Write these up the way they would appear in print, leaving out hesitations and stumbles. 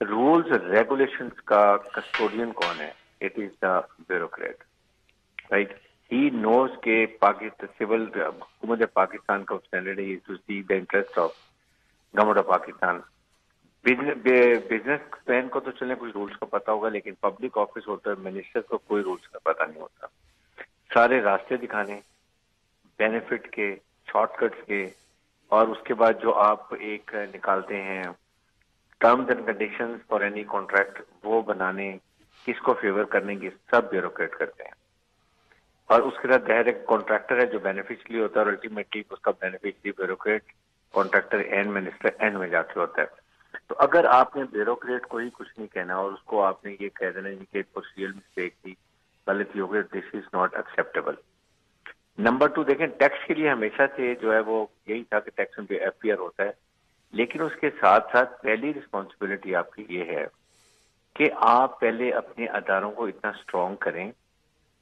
Rules regulations کا custodian کون ہے؟ It is the bureaucrat, right. He knows کہ سول حکومت پاکستان کا اسٹینڈرڈ ہے to see the interest of government of Pakistan. Businessman کو تو چلیں کچھ رولس کا پتا ہوگا، لیکن پبلک آفس ہوتا ہے، منسٹر کو کوئی رولس کا پتا نہیں ہوتا. سارے راستے دکھانے بینیفٹ کے، شارٹ کٹس کے، اور اس کے بعد جو آپ ایک نکالتے ہیں terms and conditions for any contract, وہ بنانے، کس کو فیور کرنے کی، سب بیوروکریٹ کرتے ہیں. اور اس کے ساتھ ڈائریکٹ کانٹریکٹر ہے جو بینیفیشری ہوتا ہے، اور الٹیمیٹلی اس کا beneficiary bureaucrat, contractor and minister and میں جا کے ہوتا ہے. تو اگر آپ نے بیوروکریٹ کو ہی کچھ نہیں کہنا اور اس کو آپ نے یہ کہہ دینا کہ پروسیجرل مسٹیک تھی، غلطی ہو گئی، دس از ناٹ ایکسیپٹیبل. نمبر 2 دیکھیں، ٹیکس کے لیے ہمیشہ سے جو ہے وہ یہی تھا کہ ٹیکس میں ایف پی آر ہوتا ہے، لیکن اس کے ساتھ ساتھ پہلی رسپانسبلٹی آپ کی یہ ہے کہ آپ پہلے اپنے اداروں کو اتنا اسٹرانگ کریں،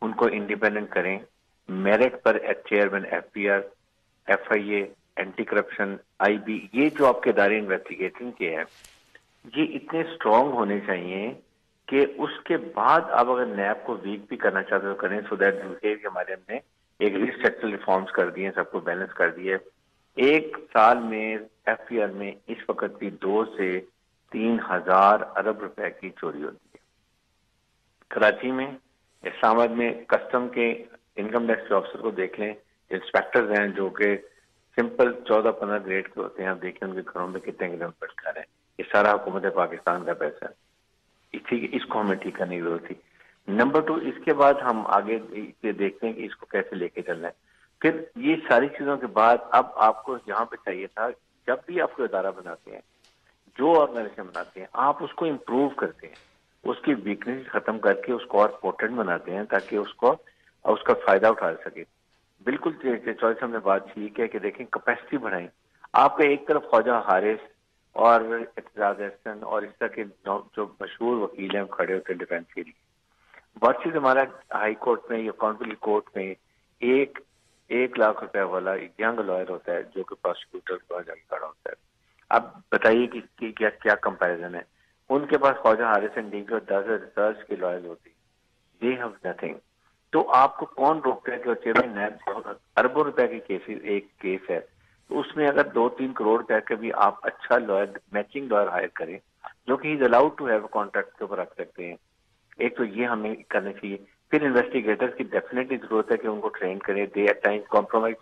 ان کو انڈیپینڈنٹ کریں، میرٹ پر chairman F B R, F I A, anti corruption, I B, یہ جو آپ کے ادارے انویسٹیگیٹنگ کے ہیں، یہ اتنے اسٹرانگ ہونے چاہیے کہ اس کے بعد آپ اگر نیب کو ویک بھی کرنا چاہتے تو کریں، سو دیٹ ہمارے ہم نے ایک ریسٹرکچرل ریفارمز کر دیے، سب کو بیلنس کر دیے. ایک سال میں ایف پی آر میں اس وقت بھی 2 سے 3,000 ارب روپے کی چوری ہوتی ہے. کراچی میں، اسلام آباد میں کسٹم کے انکم ٹیکس کے آفیسر کو دیکھ لیں، انسپیکٹرز ہیں جو کہ سمپل 14-15 گریڈ کے ہوتے ہیں، آپ دیکھیں ان کے گھروں میں کتنے کلو میٹر گھر ہیں. یہ سارا حکومت پاکستان کا پیسہ ہے، اس کو ہمیں ٹھیک کرنے کی ضرورت تھی. نمبر 2، اس کے بعد ہم آگے دیکھتے ہیں کہ اس کو کیسے لے کے چلنا ہے. پھر یہ ساری چیزوں کے بعد اب آپ کو یہاں پہ چاہیے تھا، جب بھی آپ کو ادارہ بناتے ہیں، جو آرگنائزیشن بناتے ہیں، آپ اس کو امپروو کرتے ہیں، اس کی ویکنیس ختم کر کے اس کو اور پورٹنٹ بناتے ہیں تاکہ اس کا فائدہ اٹھا سکے. بالکل چوائس ہم نے بات ٹھیک ہے کہ دیکھیں کیپیسٹی بڑھائیں. آپ کا ایک طرف خواجہ حارث اور اعتزاز احسن اور اس طرح کے جو مشہور وکیل ہیں کھڑے ہوتے ہیں ڈیفینس کے لیے. ورسز ہمارا ہائی کورٹ میں یا کانفیڈنٹ کورٹ میں 1 لاکھ روپے والا ینگ لائر ہوتا ہے جو کہ پروسیکیوٹر کو جا کے کھڑا ہوتا ہے. اب بتائیے کہ کیا کمپیریزن ہے. ان کے پاس خواجہ حارث اینڈ دیگر 10 ریسرچ کے لائر ہوتی، دے ہیو نتھنگ. تو آپ کو کون روکتا ہے کہ چیئرمین نیب اربوں روپے کی کیسز ایک کیس ہے، تو اس میں اگر 2-3 کروڑ روپے کا بھی آپ اچھا لائر، میچنگ لائر ہائر کریں جو کہ is allowed to have contract کے اوپر رکھ سکتے ہیں. ایک تو یہ ہمیں کرنا چاہیے. پھر انویسٹیگیٹر کی ڈیفینیٹلی ضرورت ہے کہ ان کو ٹرین کریں. دے ایٹ ٹائم کمپرومائز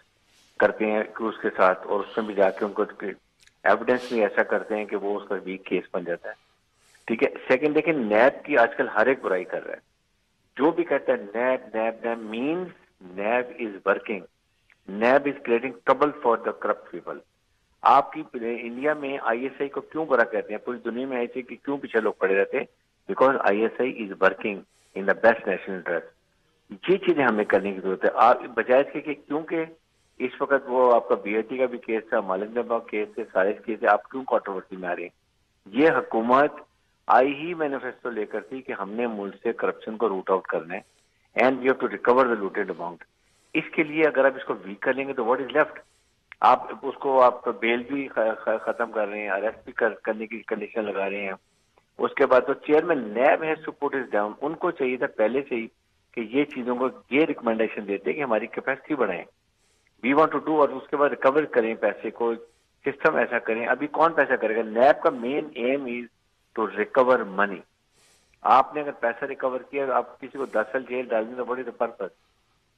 کرتے ہیں کہ اس کے ساتھ، اور اس میں بھی جا کے ان کو ایویڈینس بھی ایسا کرتے ہیں کہ وہ اس کا ویک کیس بن جاتا ہے. ٹھیک ہے. سیکنڈ دیکھیں، نیب کی آج کل ہر ایک برائی کر رہا ہے. جو بھی کہتا ہے NAB means NAB is working, NAB is creating trouble for the corrupt people. آپ کی انڈیا میں آئی ایس آئی کو کیوں برا کہتے ہیں؟ پوری دنیا میں آئی ایس آئی کی کیوں پیچھے لوگ پڑے رہتے ہیں؟ Because I S I is working in the best national interest. یہ چیزیں ہمیں کرنے کی ضرورت ہے. آپ بجائے اس کے کہ کیونکہ اس وقت وہ آپ کا بی ایل ٹی کا بھی کیس تھا، مالک نبا کیس تھے، سارے کیس ہے، آپ کیوں کنٹروورسی میں آ رہے ہیں؟ یہ حکومت آئی ہی مینیفیسٹو لے کر تھی کہ ہم نے ملک سے کرپشن کو روٹ آؤٹ کرنا ہے، and we have to recover the looted amount. اس کے لیے اگر آپ اس کو ویک کر لیں گے تو واٹ از لیفٹ؟ آپ اس کو آپ بیل بھی ختم کر رہے ہیں، اریسٹ بھی کرنے کی کنڈیشن لگا رہے ہیں. اس کے بعد تو chairman NAB has to put it down. ان کو چاہیے تھا پہلے سے ہی کہ یہ چیزوں کو یہ ریکمنڈیشن دیتے کہ ہماری کیپیسٹی بڑھائیں، وی وانٹ ٹو ڈو، اور اس کے بعد ریکور کریں پیسے کو، سسٹم ایسا کریں. ابھی کون پیسہ کرے گا؟ نیب کا مین ایم از ٹو ریکور منی. آپ نے اگر پیسہ ریکور کیا، آپ کسی کو 10 سال جیل ڈال دیں تو بڑی پرپز.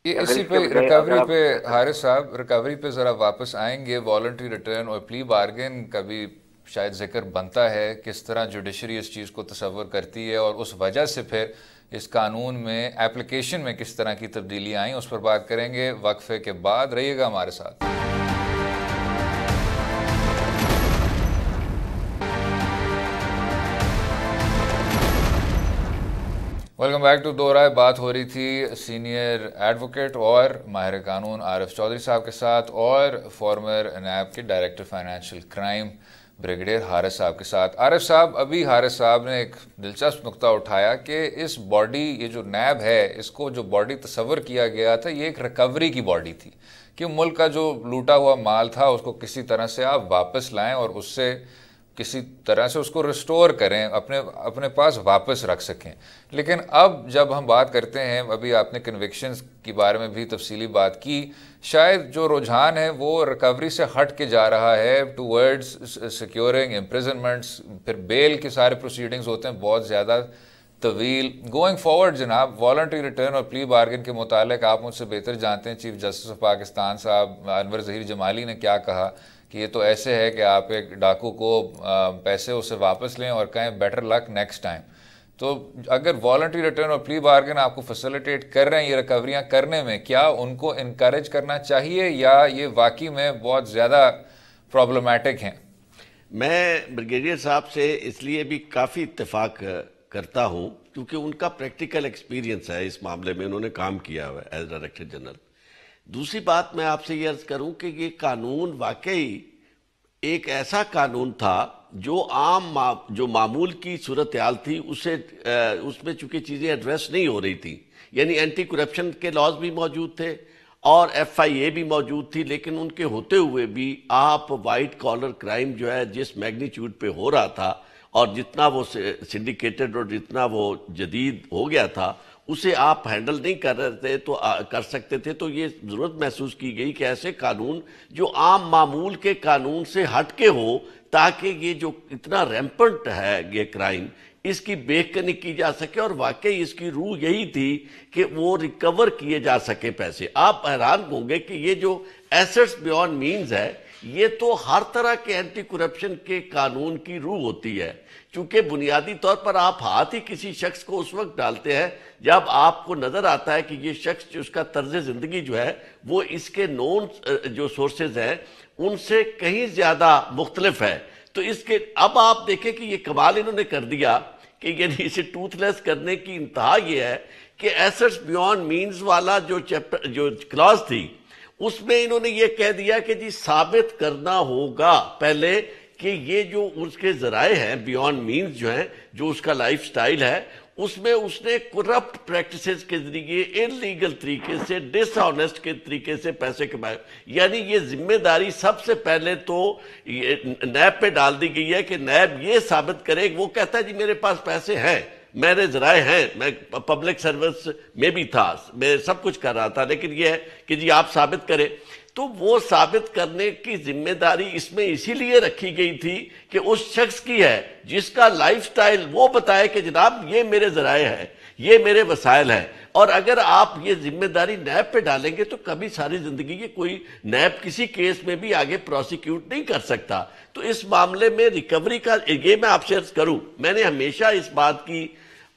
یہ اسی پہ ریکوری پہ حارث صاحب، ریکوری پہ ذرا واپس آئیں گے. والنٹری ریٹرن اور پلی بارگین کا بھی شاید ذکر بنتا ہے، کس طرح جوڈیشری اس چیز کو تصور کرتی ہے، اور اس وجہ سے پھر اس قانون میں ایپلیکیشن میں کس طرح کی تبدیلی آئیں، اس پر بات کریں گے وقفے کے بعد. رہیے گا ہمارے ساتھ. ویلکم بیک ٹو دو رائے. بات ہو رہی تھی سینئر ایڈوکیٹ اور ماہر قانون عارف چودھری صاحب کے ساتھ، اور فارمر نیب کے director financial crime brigadier Haris صاحب کے ساتھ. عارف صاحب، ابھی حارث صاحب نے ایک دلچسپ نقطہ اٹھایا کہ اس باڈی، یہ جو نیب ہے، اس کو جو باڈی تصور کیا گیا تھا، یہ ایک ریکوری کی باڈی تھی کہ ملک کا جو لوٹا ہوا مال تھا اس کو کسی طرح سے آپ واپس لائیں اور اس سے کسی طرح سے اس کو ریسٹور کریں, اپنے پاس واپس رکھ سکیں. لیکن اب جب ہم بات کرتے ہیں, ابھی آپ نے کنوکشنز کی بارے میں بھی تفصیلی بات کی, شاید جو رجحان ہے وہ ریکوری سے ہٹ کے جا رہا ہے ٹورڈز سیکیورنگ امپریزنمنٹس, پھر بیل کے سارے پروسیڈنگز ہوتے ہیں بہت زیادہ طویل. گوئنگ فارورڈ جناب, والنٹری ریٹرن اور پلی بارگن کے متعلق آپ مجھ سے بہتر جانتے ہیں, چیف جسٹس آف پاکستان صاحب انور ظہیر جمالی نے کیا کہا کہ یہ تو ایسے ہے کہ آپ ایک ڈاکو کو پیسے اسے واپس لیں اور کہیں بیٹر لک نیکسٹ ٹائم. تو اگر والنٹری ریٹرن اور پلی بارگن آپ کو فیسیلیٹیٹ کر رہے ہیں یہ ریکوریاں کرنے میں, کیا ان کو انکریج کرنا چاہیے یا یہ واقعی میں بہت زیادہ پرابلمٹک ہیں؟ میں بریگیڈیئر صاحب سے اس لیے بھی کافی اتفاق کرتا ہوں کیونکہ ان کا پریکٹیکل ایکسپیرینس ہے اس معاملے میں, انہوں نے کام کیا ہوا ہے ایز ڈائریکٹر جنرل. دوسری بات میں آپ سے یہ عرض کروں کہ یہ قانون واقعی ایک ایسا قانون تھا جو جو معمول کی صورتحال تھی اس میں چونکہ چیزیں ایڈریس نہیں ہو رہی تھی, یعنی اینٹی کرپشن کے لاز بھی موجود تھے اور FIA بھی موجود تھی, لیکن ان کے ہوتے ہوئے بھی آپ وائٹ کالر کرائم جو ہے جس میگنیچیوڈ پہ ہو رہا تھا اور جتنا وہ سنڈیکیٹڈ اور جتنا وہ جدید ہو گیا تھا اسے آپ ہینڈل نہیں کر سکتے تھے, تو یہ ضرورت محسوس کی گئی کہ ایسے قانون جو عام معمول کے قانون سے ہٹ کے ہو تاکہ یہ جو اتنا ریمپنٹ ہے یہ کرائم اس کی بیک کنی کی جا سکے, اور واقعی اس کی روح یہی تھی کہ وہ ریکور کیے جا سکے پیسے. آپ حیران ہوں گے کہ یہ جو ایسٹس بیونڈ مینز ہے یہ تو ہر طرح کے اینٹی کرپشن کے قانون کی روح ہوتی ہے, چونکہ بنیادی طور پر آپ ہاتھ ہی کسی شخص کو اس وقت ڈالتے ہیں جب آپ کو نظر آتا ہے کہ یہ شخص جو اس کا طرز زندگی جو ہے وہ اس کے نون جو سورسز ہیں ان سے کہیں زیادہ مختلف ہے. تو اس کے اب آپ دیکھیں کہ یہ کمال انہوں نے کر دیا کہ یعنی اسے ٹوتھ لیس کرنے کی انتہا یہ ہے کہ ایسٹس بیونڈ مینز والا جو کلاس تھی اس میں انہوں نے یہ کہہ دیا کہ جی ثابت کرنا ہوگا پہلے کہ یہ جو اس کے ذرائع ہیں بیونڈ مینز جو ہیں, جو اس کا لائف سٹائل ہے اس میں اس نے کرپٹ پریکٹسز کے ذریعے انلیگل طریقے سے ڈس آنیسٹ کے طریقے سے پیسے کمائے. یعنی یہ ذمہ داری سب سے پہلے تو نیب پہ ڈال دی گئی ہے کہ نیب یہ ثابت کرے, وہ کہتا ہے جی میرے پاس پیسے ہیں, میرے ذرائع ہیں, میں پبلک سروس میں بھی تھا, میں سب کچھ کر رہا تھا, لیکن یہ ہے کہ جی آپ ثابت کریں. تو وہ ثابت کرنے کی ذمہ داری اس میں اسی لیے رکھی گئی تھی کہ اس شخص کی ہے جس کا لائف سٹائل وہ بتائے کہ جناب یہ میرے ذرائع ہیں, یہ میرے وسائل ہیں. اور اگر آپ یہ ذمہ داری نیب پہ ڈالیں گے تو کبھی ساری زندگی کے کوئی نیب کسی کیس میں بھی آگے پروسیکیوٹ نہیں کر سکتا. تو اس معاملے میں ریکوری کا یہ میں آپ سے عرض کروں, میں نے ہمیشہ اس بات کی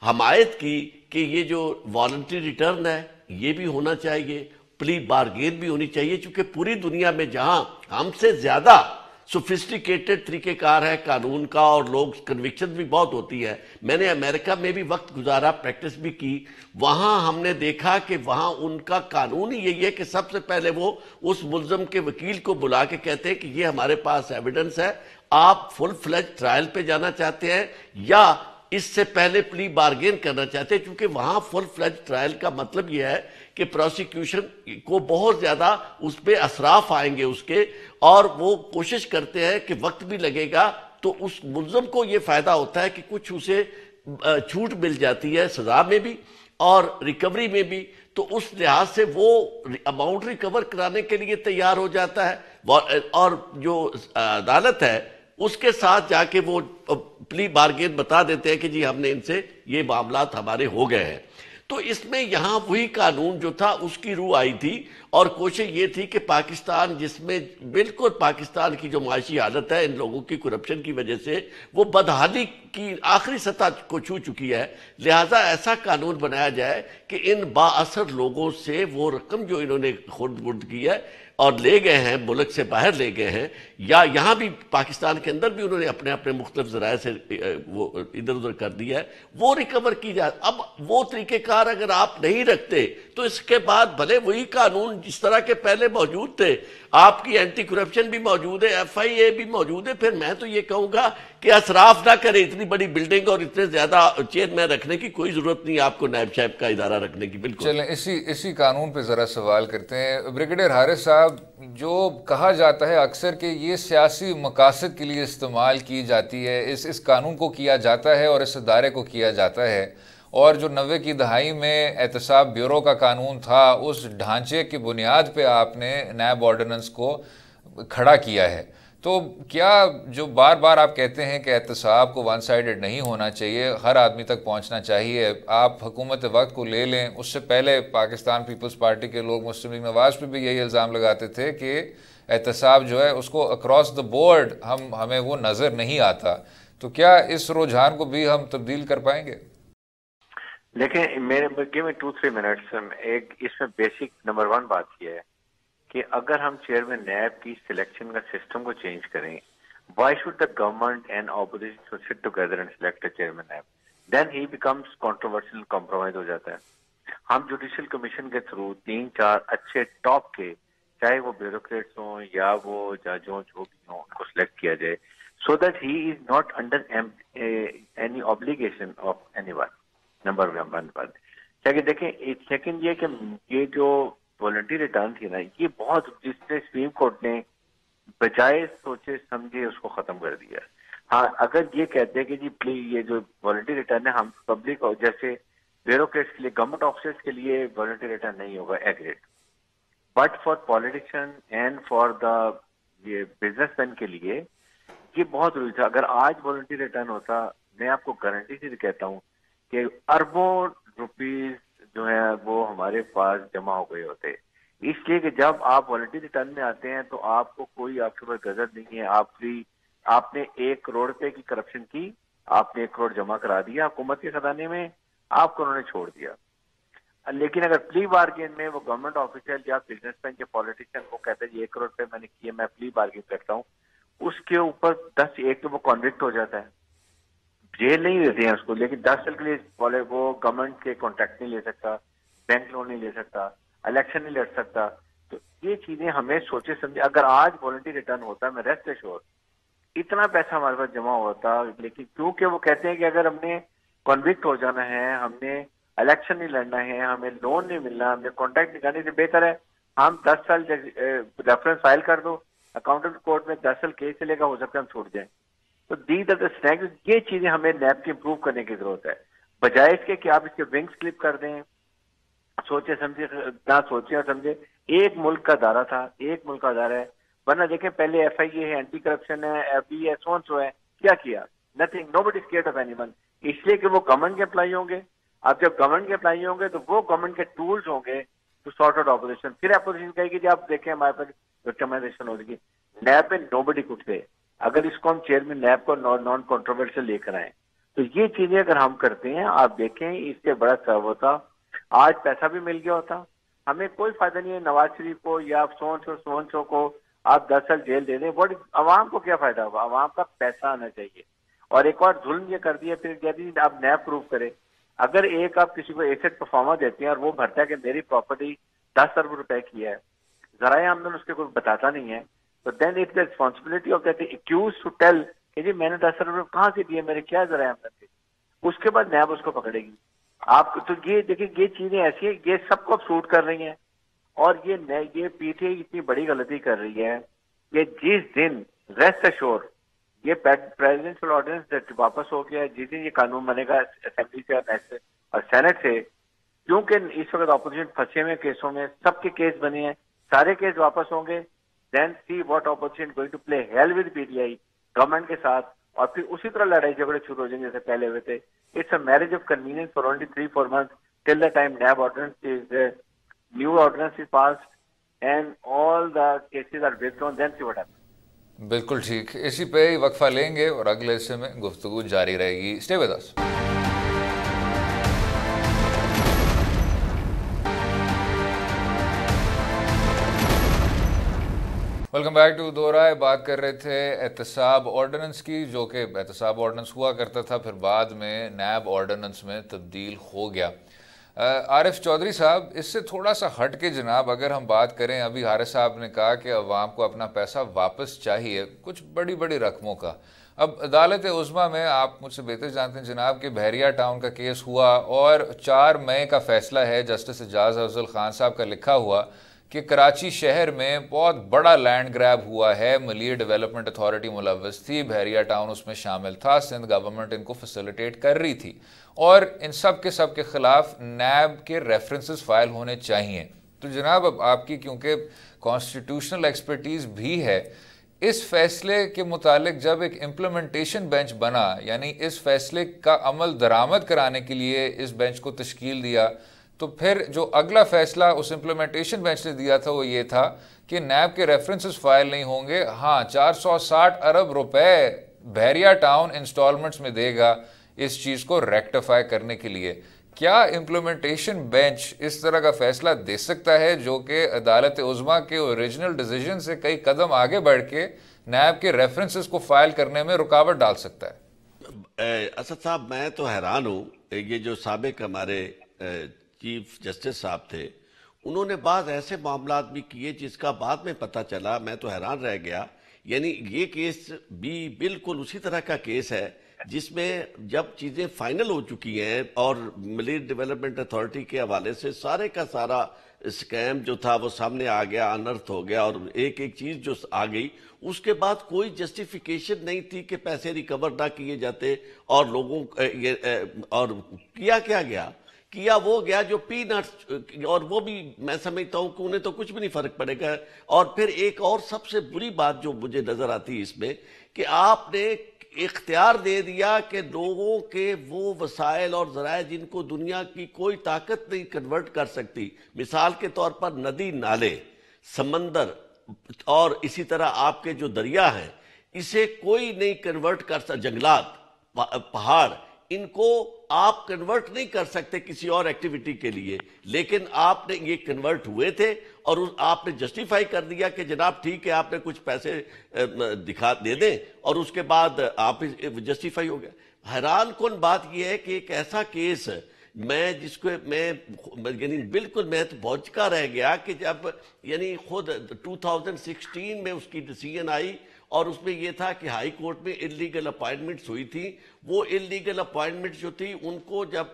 حمایت کی کہ یہ جو والنٹری ریٹرن ہے یہ بھی ہونا چاہیے, پلی بارگین بھی ہونی چاہیے, چونکہ پوری دنیا میں جہاں ہم سے زیادہ سوفسٹیکیٹڈ طریقہ کار ہے قانون کا اور لوگ کنوکشن بھی بہت ہوتی ہے. میں نے امریکہ میں بھی وقت گزارا, پریکٹس بھی کی, وہاں ہم نے دیکھا کہ وہاں ان کا قانون ہی یہی ہے کہ سب سے پہلے وہ اس ملزم کے وکیل کو بلا کے کہتے ہیں کہ یہ ہمارے پاس ایویڈنس ہے, آپ فل فلیج ٹرائل پہ جانا چاہتے ہیں یا اس سے پہلے پلی بارگین کرنا چاہتے ہیں, کیونکہ وہاں فل فلیج ٹرائل کا مطلب یہ ہے کہ پروسیکیوشن کو بہت زیادہ اس پہ اثرات آئیں گے اس کے, اور وہ کوشش کرتے ہیں کہ وقت بھی لگے گا تو اس ملزم کو یہ فائدہ ہوتا ہے کہ کچھ اسے چھوٹ مل جاتی ہے سزا میں بھی اور ریکوری میں بھی, تو اس لحاظ سے وہ اماؤنٹ ریکور کرانے کے لیے تیار ہو جاتا ہے, اور جو عدالت ہے اس کے ساتھ جا کے وہ پلی بارگین بتا دیتے ہیں کہ جی ہم نے ان سے یہ معاملات ہمارے ہو گئے ہیں. تو اس میں یہاں وہی قانون جو تھا اس کی روح آئی تھی, اور کوشش یہ تھی کہ پاکستان جس میں بالکل پاکستان کی جو معاشی حالت ہے ان لوگوں کی کرپشن کی وجہ سے وہ بدحالی کی آخری سطح کو چھو چکی ہے, لہٰذا ایسا قانون بنایا جائے کہ ان با اثر لوگوں سے وہ رقم جو انہوں نے خود کی ہے اور لے گئے ہیں, ملک سے باہر لے گئے ہیں یا یہاں بھی پاکستان کے اندر بھی انہوں نے اپنے مختلف ذرائع سے وہ ادھر ادھر کر دیا ہے, وہ ریکور کی جائے. اب وہ طریقہ کار اگر آپ نہیں رکھتے تو اس کے بعد بھلے وہی قانون جس طرح کے پہلے موجود تھے, آپ کی اینٹی کرپشن بھی موجود ہے, FIA بھی موجود ہے, پھر میں تو یہ کہوں گا کہ اسراف نہ کریں, اتنی بڑی بلڈنگ اور اتنے زیادہ چیئرمین رکھنے کی کوئی ضرورت نہیں آپ کو نیب شیب کا ادارہ رکھنے کی. بالکل چلیں اسی قانون پہ ذرا سوال کرتے ہیں. بریگیڈیئر حارث صاحب, صاحب جو کہا جاتا ہے اکثر کہ یہ سیاسی مقاصد کے لیے استعمال کی جاتی ہے، اس قانون کو کیا جاتا ہے اور اس ادارے کو کیا جاتا ہے، اور جو 90 کی دہائی میں احتساب بیورو کا قانون تھا اس ڈھانچے کی بنیاد پہ آپ نے نیب آرڈیننس کو کھڑا کیا ہے، تو کیا جو بار بار آپ کہتے ہیں کہ احتساب کو ون سائیڈڈ نہیں ہونا چاہیے، ہر آدمی تک پہنچنا چاہیے، آپ حکومت وقت کو لے لیں، اس سے پہلے پاکستان پیپلز پارٹی کے لوگ مسلم لیگ نواز پہ بھی یہی الزام لگاتے تھے کہ احتساب جو ہے اس کو اکراس دا بورڈ ہمیں وہ نظر نہیں آتا، تو کیا اس رجحان کو بھی ہم تبدیل کر پائیں گے؟ لیکن میرے گیو می 2-3 منٹس. ایک اس میں بیسک نمبر 1 بات یہ ہے کہ اگر ہم چیئرمین نیب کی سلیکشن کا سسٹم کو چینج کریں, why should the government and opposition sit together and select a chairman NAB, then he becomes controversial, compromise ہو جاتا ہے. ہم جوڈیشل کمیشن کے تھرو 3-4 اچھے ٹاپ کے, چاہے وہ بیوروکریٹس ہوں یا وہ جج ہوں, جو بھی ہوں, ان کو سلیکٹ کیا جائے, so that he is not under any obligation of any one. Number 1 بات. دیکھیں سیکنڈ یہ کہ یہ جو والنٹری ریٹرن تھی نا, یہ بہت, جس سے سپریم کورٹ نے بجائے سوچے سمجھے اس کو ختم کر دیا. ہاں اگر یہ کہتے ہیں کہ جی پلیز یہ جو والنٹری ریٹرن ہے ہم پبلک اور جیسے بیوروکریٹس کے لیے, گورنمنٹ آفیسرس کے لیے والنٹری ریٹرن نہیں ہوگا, ایگریٹ, but for politician and for the یہ بزنس مین کے لیے یہ بہت ضروری تھا. اگر آج والنٹری ریٹرن ہوتا, میں آپ کو گارنٹی سے کہتا ہوں کہ اربوں روپیز جو ہے وہ ہمارے پاس جمع ہو گئے ہوتے, اس لیے کہ جب آپ والنٹری ریٹرن میں آتے ہیں تو آپ کو کوئی آپ کے پاس غضب نہیں ہے, آپ نے 1 کروڑ روپے کی کرپشن کی, آپ نے 1 کروڑ جمع کرا دیا حکومت کے خزانے میں, آپ کو انہوں نے چھوڑ دیا. لیکن اگر پلی بارگین میں وہ گورنمنٹ آفیسر یا بزنس مین یا پالیٹیشین کو کہتے ہیں 1 کروڑ روپے میں نے کیے, میں پلی بارگین کرتا ہوں, اس کے اوپر 10-1 تو وہ کنوکٹ ہو جاتا ہے, جیل نہیں دیتے ہیں اس کو, لیکن 10 سال کے لیے وہ گورنمنٹ کے کانٹریکٹ نہیں لے سکتا, بینک لون نہیں لے سکتا, الیکشن نہیں لڑ سکتا. تو یہ چیزیں ہمیں سوچے سمجھے, اگر آج والنٹری ریٹرن ہوتا, میں ریسٹ ایشور اتنا پیسہ ہمارے پاس جمع ہوتا, لیکن کیونکہ وہ کہتے ہیں کہ اگر ہم نے کنوکٹ ہو جانا ہے, ہم نے الیکشن نہیں لڑنا ہے, ہمیں لون نہیں ملنا, ہم نے کانٹریکٹ نکالنے سے بہتر ہے ہم 10 سال ریفرنس فائل کر دو, اکاؤنٹنٹ کورٹ میں 10 سال کیس چلے گا, ہو سکتا ہے ہم چھوڑ جائیں. تو یہ چیزیں ہمیں نیب کی امپروو کرنے کی ضرورت ہے, بجائے اس کے کہ آپ اس کے ونگز کلپ کر دیں, سوچے سمجھے نہ سوچے اور سمجھے. ایک ملک کا ادارہ تھا, ایک ملک کا ادارہ ہے, ورنہ دیکھیں پہلے ایف آئی اے ہے, اینٹی کرپشن ہے, ایف بی ہے, سو ہے, کیا nothing, nobody scared of anyone, اس لیے کہ وہ گورنمنٹ کے امپلائی ہوں گے. اب جب گورنمنٹ کے امپلائی ہوں گے تو وہ گورنمنٹ کے ٹولز ہوں گے ٹو سارٹ آؤٹ اپوزیشن. پھر اپوزیشن کہے گی جی آپ دیکھیں ہمارے پاس وکٹمائزیشن ہو رہی ہے. نیب میں نو بڈی کچھ دے, اگر اس کو ہم چیئرمین نیب کو نان کنٹروورشل لے کر آئیں تو یہ چیزیں اگر ہم کرتے ہیں, آپ دیکھیں اس سے بڑا سرو ہوتا, آج پیسہ بھی مل گیا ہوتا, ہمیں کوئی فائدہ نہیں ہے نواز شریف کو یا سون شو کو آپ 10 سال جیل دے دیں, عوام کو کیا فائدہ ہوگا؟ عوام کا پیسہ آنا چاہیے. اور ایک اور ظلم یہ کر دیا, پھر کہتے ہیں آپ نیب پروف کریں. اگر ایک آپ کسی کو ایسٹ پرفارما دیتے ہیں اور وہ بھرتا ہے کہ میری پراپرٹی 10 ارب روپے کی ہے, ذرائع آمدن اس کے کوئی بتاتا نہیں ہے, تو then it's the responsibility of that accused to tell کہ جی میں نے 10 ارب روپے کہاں سے دیے, میرے کیا ذرائع آمدن تھے. اس کے بعد نیب اس کو پکڑے گی. آپ تو یہ دیکھیں یہ چیزیں ایسی ہیں, یہ سب کو سوٹ کر رہی ہیں. اور یہ پی ٹی آئی اتنی بڑی غلطی کر رہی ہے کہ جس دن ریسٹ ایشور یہ پریزیڈنشل آرڈیننس واپس ہو گیا, جس دن یہ قانون بنے گا اسمبلی سے اور سینٹ سے, کیونکہ اس وقت اپوزیشن پھنسے ہوئے کیسوں میں, سب کے کیس بنے ہیں, سارے کیس واپس ہوں گے, then see what opposition going to play hell with P T I government کے ساتھ, اور پھر اسی طرح لڑائی جھگڑے شروع ہو جائیں گے جیسے پہلے ہوئے تھے. It's a marriage of convenience for only 3-4 months till the time NAB new ordinance is passed and all the cases are withdrawn, then see what happens. بالکل ٹھیک, اسی پہ ہی وقفہ لیں گے اور اگلے حصے میں گفتگو جاری رہے گی. Stay with us. Welcome back to دو رائے. بات کر رہے تھے احتساب آرڈیننس کی, جو کہ احتساب آرڈیننس ہوا کرتا تھا, پھر بعد میں نیب آرڈیننس میں تبدیل ہو گیا. عارف چودھری صاحب, اس سے تھوڑا سا ہٹ کے جناب اگر ہم بات کریں, ابھی حارث صاحب نے کہا کہ عوام کو اپنا پیسہ واپس چاہیے کچھ بڑی بڑی رقموں کا. اب عدالت عظمیٰ میں آپ مجھ سے بہتر جانتے ہیں جناب کہ بحریہ ٹاؤن کا کیس ہوا اور 4 مئی کا فیصلہ ہے جسٹس اعجاز افضل خان صاحب کا لکھا ہوا کہ کراچی شہر میں بہت بڑا لینڈ گریب ہوا ہے، ملیر ڈیولپمنٹ اتھارٹی ملوث تھی، بحریہ ٹاؤن اس میں شامل تھا، سندھ گورنمنٹ ان کو فیسیلیٹیٹ کر رہی تھی، اور ان سب کے خلاف نیب کے ریفرنسز فائل ہونے چاہیے۔ تو جناب اب آپ کی کیونکہ کانسٹیٹیوشنل ایکسپرٹیز بھی ہے، اس فیصلے کے متعلق جب ایک امپلیمنٹیشن بینچ بنا، یعنی اس فیصلے کا عمل درآمد کرانے کے لیے اس بینچ کو تشکیل دیا، تو پھر جو اگلا فیصلہ اس امپلیمنٹیشن بینچ نے دیا تھا وہ یہ تھا کہ نیب کے ریفرنسز فائل نہیں ہوں گے، ہاں 460 ارب روپے بحریہ ٹاؤن انسٹالمنٹس میں دے گا اس چیز کو ریکٹیفائی کرنے کے لیے۔ کیا امپلیمنٹیشن بینچ اس طرح کا فیصلہ دے سکتا ہے جو کہ عدالت عظمیٰ کے اوریجنل ڈیسیژن سے کئی قدم آگے بڑھ کے نیب کے ریفرنسز کو فائل کرنے میں رکاوٹ ڈال سکتا ہے؟ اسد صاحب میں تو حیران ہوں، یہ جو سابق ہمارے چیف جسٹس صاحب تھے انہوں نے بعض ایسے معاملات بھی کیے جس کا بعد میں پتہ چلا، میں تو حیران رہ گیا۔ یعنی یہ کیس بھی بالکل اسی طرح کا کیس ہے جس میں جب چیزیں فائنل ہو چکی ہیں اور ملیر ڈیولپمنٹ اتھارٹی کے حوالے سے سارے کا سارا اسکیم جو تھا وہ سامنے آ گیا، انرتھ ہو گیا، اور ایک چیز جو آ گئی اس کے بعد کوئی جسٹیفیکیشن نہیں تھی کہ پیسے ریکور نہ کیے جاتے، اور لوگوں اور کیا گیا وہ گیا جو پی نٹس، اور وہ بھی میں سمجھتا ہوں کہ انہیں تو کچھ بھی نہیں فرق پڑے گا۔ اور پھر ایک اور سب سے بری بات جو مجھے نظر آتی ہے اس میں کہ آپ نے اختیار دے دیا کہ لوگوں کے وہ وسائل اور ذرائع جن کو دنیا کی کوئی طاقت نہیں کنورٹ کر سکتی، مثال کے طور پر ندی نالے، سمندر، اور اسی طرح آپ کے جو دریا ہیں، اسے کوئی نہیں کنورٹ کر سکتا، جنگلات، پہاڑ، ان کو آپ کنورٹ نہیں کر سکتے کسی اور ایکٹیویٹی کے لیے، لیکن آپ نے یہ کنورٹ ہوئے تھے اور آپ نے جسٹیفائی کر دیا کہ جناب ٹھیک ہے آپ نے کچھ پیسے دے دیں، اور اس کے بعد آپ جسٹیفائی ہو گیا۔ حیران کن بات یہ ہے کہ ایک ایسا کیس میں جس کو یعنی بالکل میں تو بہت رہ گیا کہ جب یعنی خود 2016 میں اس کی ڈیسیژن آئی، اور اس میں یہ تھا کہ ہائی کورٹ میں انلیگل اپائنٹمنٹس ہوئی تھی، وہ انلیگل اپائنٹمنٹس جو تھی ان کو جب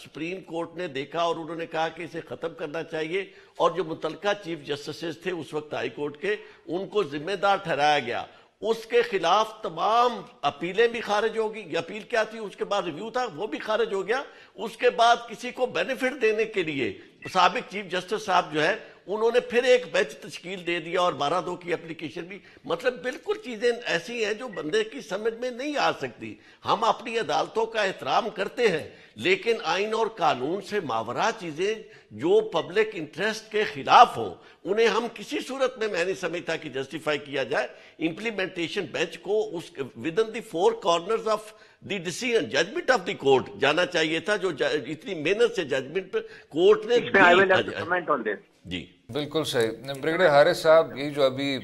سپریم کورٹ نے دیکھا اور انہوں نے کہا کہ اسے ختم کرنا چاہیے، اور جو متعلقہ چیف جسٹسز تھے اس وقت ہائی کورٹ کے، ان کو ذمہ دار ٹھہرایا گیا۔ اس کے خلاف تمام اپیلیں بھی خارج ہوگی، یہ اپیل کیا تھی، اس کے بعد ریویو تھا وہ بھی خارج ہو گیا۔ اس کے بعد کسی کو بینیفٹ دینے کے لیے سابق چیف جسٹس صاحب جو ہے انہوں نے پھر ایک بینچ تشکیل دے دیا، اور 12(2) کی اپلیکیشن بھی، مطلب بالکل چیزیں ایسی ہیں جو بندے کی سمجھ میں نہیں آ سکتی۔ ہم اپنی عدالتوں کا احترام کرتے ہیں، لیکن آئین اور قانون سے ماورا چیزیں جو پبلک انٹرسٹ کے خلاف ہوں انہیں ہم کسی صورت میں نہیں سمجھتا کہ جسٹیفائی کیا جائے۔ امپلیمنٹیشن بینچ کو اس within the 4 corners of the decision judgement of the court جانا چاہیے تھا، جو اتنی محنت سے ججمنٹ کورٹ نے جی بالکل صحیح۔ بریگیڈیئر حارث صاحب، یہ جو ابھی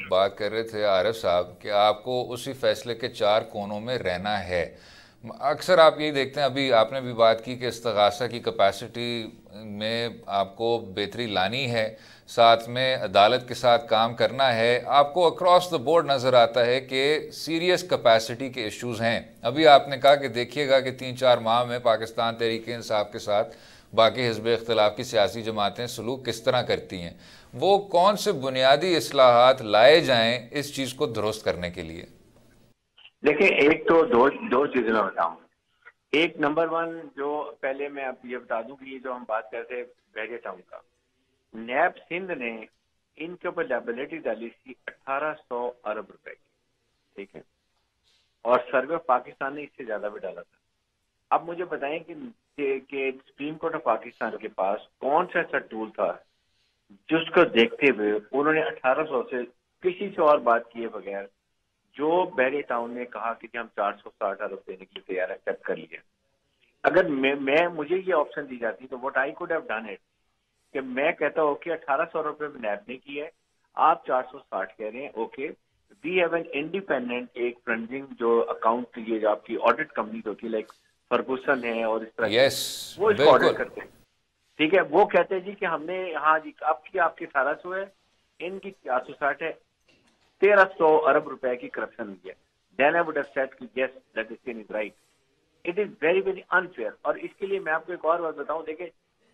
بات کر رہے تھے عارف صاحب کہ آپ کو اسی فیصلے کے 4 کونوں میں رہنا ہے، اکثر آپ یہی دیکھتے ہیں، ابھی آپ نے بھی بات کی کہ استغاثہ کی کیپیسٹی میں آپ کو بہتری لانی ہے، ساتھ میں عدالت کے ساتھ کام کرنا ہے، آپ کو اکراس دا بورڈ نظر آتا ہے کہ سیریس کیپیسٹی کے ایشوز ہیں۔ ابھی آپ نے کہا کہ دیکھیے گا کہ 3-4 ماہ میں پاکستان تحریک انصاف کے ساتھ باقی حزب اختلاف کی سیاسی جماعتیں سلوک کس طرح کرتی ہیں، وہ کون سے بنیادی اصلاحات لائے جائیں اس چیز کو درست کرنے کے لیے؟ دیکھیں، ایک تو دو چیزیں میں بتاؤں۔ ایک نمبر 1 جو پہلے میں اب یہ بتا دوں کہ یہ جو ہم بات کرتے ہیں بحریہ ٹاؤن کا، نیب سندھ نے ان کے اوپر لائبلٹی ڈالی تھی 1800 ارب روپے کی، ٹھیک ہے، اور سروے آف پاکستان نے اس سے زیادہ بھی ڈالا تھا۔ اب مجھے بتائیں کہ سپریم کورٹ آف پاکستان کے پاس کون سا ایسا ٹول تھا جس کو دیکھتے ہوئے انہوں نے 1800 سے کسی سے اور بات کیے بغیر جو بحریہ ٹاؤن نے کہا کہ ہم 460 ارب دینے کے لیے تیار ایکسپٹ کر لیا۔ اگر مجھے یہ آپشن دی جاتی تو what I could have done it کہ میں کہتا ہوں کہ 1800 روپے میں نیب نے کی ہے، آپ 460 کہہ رہے ہیں، okay, we have an independent ایک فرنزنگ جو اکاؤنٹ یہ جو آپ کی آڈٹ کمپنی ہوتی ہے لائک فرگوسن ہے اور اس طرح وہ اس کو آڈٹ کرتے ہیں، ٹھیک ہے، وہ کہتے ہیں جی کہ ہم نے ہاں جی آپ کی 1800 ہے، ان کی 460 ہے، 1300 ارب روپے کی کرپشن ہوئی ہے۔ Then I would have said کہ yes, that is right. It is very very unfair. اور اس کے لیے میں آپ کو ایک اور بات بتاؤں، دیکھیں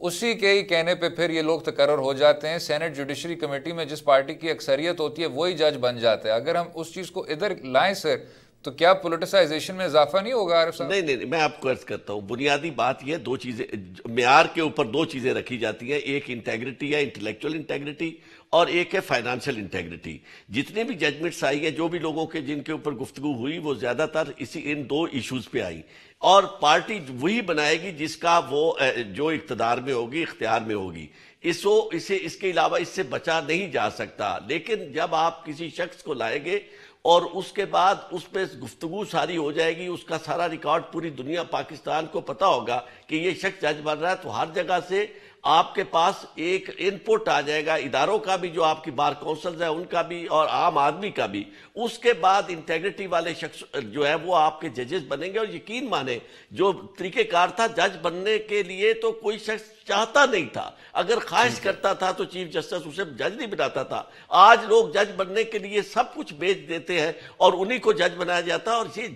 اسی کے ہی کہنے پہ پھر یہ لوگ تقرر ہو جاتے ہیں. سینٹ جوڈیشری کمیٹی میں جس پارٹی کی اکثریت ہوتی ہے وہی جج بن جاتا ہے. اگر ہم اس چیز کو ادھر لائیں سر تو کیا پولیٹیسائزیشن میں اضافہ نہیں ہوگا عارف صاحب؟ نہیں میں آپ کو عرض کرتا ہوں، بنیادی بات یہ دو چیزیں معیار کے اوپر دو چیزیں رکھی جاتی ہیں، ایک انٹیگریٹی ہے، انٹلیکچوئل انٹیگریٹی، اور ایک ہے فائنانشل انٹیگریٹی. جتنے بھی ججمنٹس آئی ہیں، جو بھی لوگوں کے جن کے اوپر گفتگو ہوئی، وہ زیادہ تر ان دو ایشوز پہ آئی. اور پارٹی وہی بنائے گی جس کا وہ جو اقتدار میں ہوگی، اختیار میں ہوگی. اس کے علاوہ اس سے بچا نہیں جا سکتا. لیکن جب آپ کسی شخص کو لائیں گے اور اس کے بعد اس پہ گفتگو ساری ہو جائے گی، اس کا سارا ریکارڈ پوری دنیا پاکستان کو پتا ہوگا کہ یہ شخص جج بن رہا ہے، تو ہر جگہ سے آپ کے پاس ایک انپوٹ آ جائے گا، اداروں کا بھی، جو آپ کی بار کونسلز ہیں ان کا بھی، اور عام آدمی کا بھی. اس کے بعد انٹیگریٹی والے شخص جو ہے وہ آپ کے ججز بنیں گے. اور یقین مانیں، جو طریقہ کار تھا جج بننے کے لیے تو کوئی شخص چاہتا نہیں تھا. اگر خواہش کرتا تھا تو چیف جسٹس اسے جج نہیں بناتا تھا. آج لوگ جج بننے کے لیے سب کچھ بیچ دیتے ہیں اور انہی کو جج بنایا جاتا ہے. اور یہ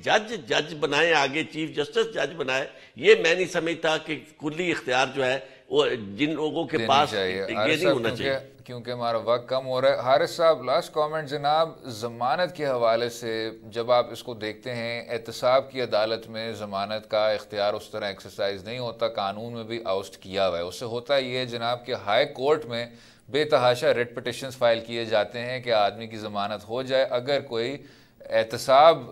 جج بنائے، آگے چیف جسٹس جج بنائے، یہ میں نہیں سمجھتا کہ کلی اختیار جو ہے وہ جن لوگوں کے پاس یہ نہیں ہونا چاہیے. کیونکہ ہمارا وقت کم ہو رہا ہے. حارث صاحب لاسٹ کامنٹ جناب، ضمانت کے حوالے سے جب آپ اس کو دیکھتے ہیں، احتساب کی عدالت میں ضمانت کا اختیار اس طرح ایکسرسائز نہیں ہوتا، قانون میں بھی آؤسٹ کیا ہوا ہے. اس سے ہوتا یہ جناب کہ ہائی کورٹ میں بے تحاشا ریٹ پٹیشنز فائل کیے جاتے ہیں کہ آدمی کی ضمانت ہو جائے اگر کوئی احتساب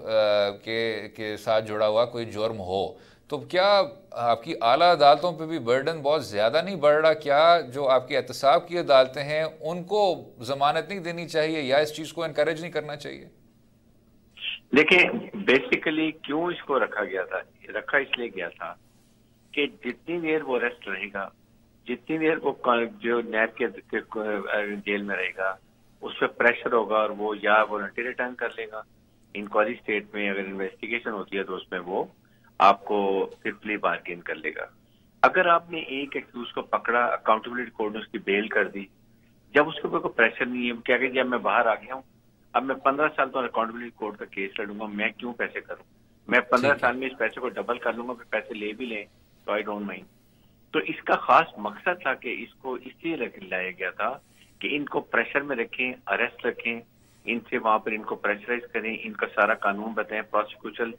کے ساتھ جڑا ہوا کوئی جرم ہو. تو کیا آپ کی اعلیٰ عدالتوں پہ بھی برڈن بہت زیادہ نہیں بڑھ رہا؟ کیا جو آپ کی احتساب کی عدالتیں ہیں ان کو ضمانت نہیں دینی چاہیے یا اس چیز کو انکریج نہیں کرنا چاہیے؟ دیکھیں، بیسیکلی کیوں اس کو رکھا گیا تھا، رکھا اس لیے گیا تھا کہ جتنی دیر وہ ریسٹ رہے گا، جتنی دیر وہ جو نیب کے جیل میں رہے گا، اس پہ پریشر ہوگا اور وہ یا والنٹری ریٹرن کر لے گا. انکوائری اسٹیٹ میں اگر انویسٹیگیشن ہوتی ہے تو اس میں وہ آپ کو پھر پلی بارگین کر لے گا. اگر آپ نے ایک ایکسکیوز کو پکڑا، اکاؤنٹیبلٹی کورٹ نے اس کی بیل کر دی، جب اس کے اوپر کوئی پریشر نہیں ہے، کیا کہ جب میں باہر آ گیا ہوں، اب میں 15 سال تو اکاؤنٹیبلٹی کورٹ کا کیس لڑوں گا، میں کیوں پیسے کروں؟ میں 15 سال میں اس پیسے کو ڈبل کر لوں گا، پھر پیسے لے بھی لیں تو آئی ڈونٹ مائنڈ. تو اس کا خاص مقصد تھا کہ اس کو اس لیے لایا گیا تھا کہ ان کو پریشر میں رکھیں، اریسٹ رکھیں، ان سے وہاں پر ان کو پریشرائز کریں، ان کا سارا قانون بتائیں، پروسیکیوشن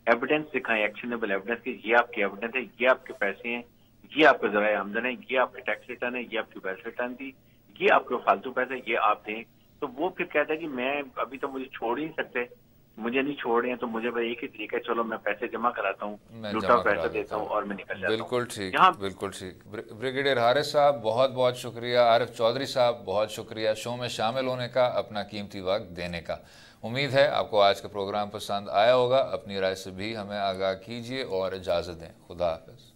ایویڈنس دکھائیں، ایکشنیبل ایویڈنس کہ یہ آپ کے ایویڈنس ہے، یہ آپ کے پیسے ہیں، یہ آپ کے ذرائع آمدن ہے، یہ آپ کے ٹیکس ریٹرن ہے، یہ آپ کی ویلتھ ریٹرن تھی، یہ آپ کے فالتو پیسے یہ آپ دیں. تو وہ پھر کہتا ہے کہ میں ابھی تو مجھے چھوڑ ہی نہیں سکتے، مجھے نہیں چھوڑ رہے ہیں تو مجھے ایک ہی طریقہ ہے، چلو میں پیسے جمع کراتا ہوں، لوٹا پیسہ دیتا ہوں اور میں نکل جاتا ہوں. بالکل ٹھیک، بالکل ٹھیک. بریگیڈیئر حارث صاحب بہت بہت شکریہ. عارف چودھری صاحب بہت شکریہ شو میں شامل ہونے کا، اپنا قیمتی وقت دینے کا. امید ہے آپ کو آج کا پروگرام پسند آیا ہوگا. اپنی رائے سے بھی ہمیں آگاہ کیجیے اور اجازت دیں. خدا حافظ.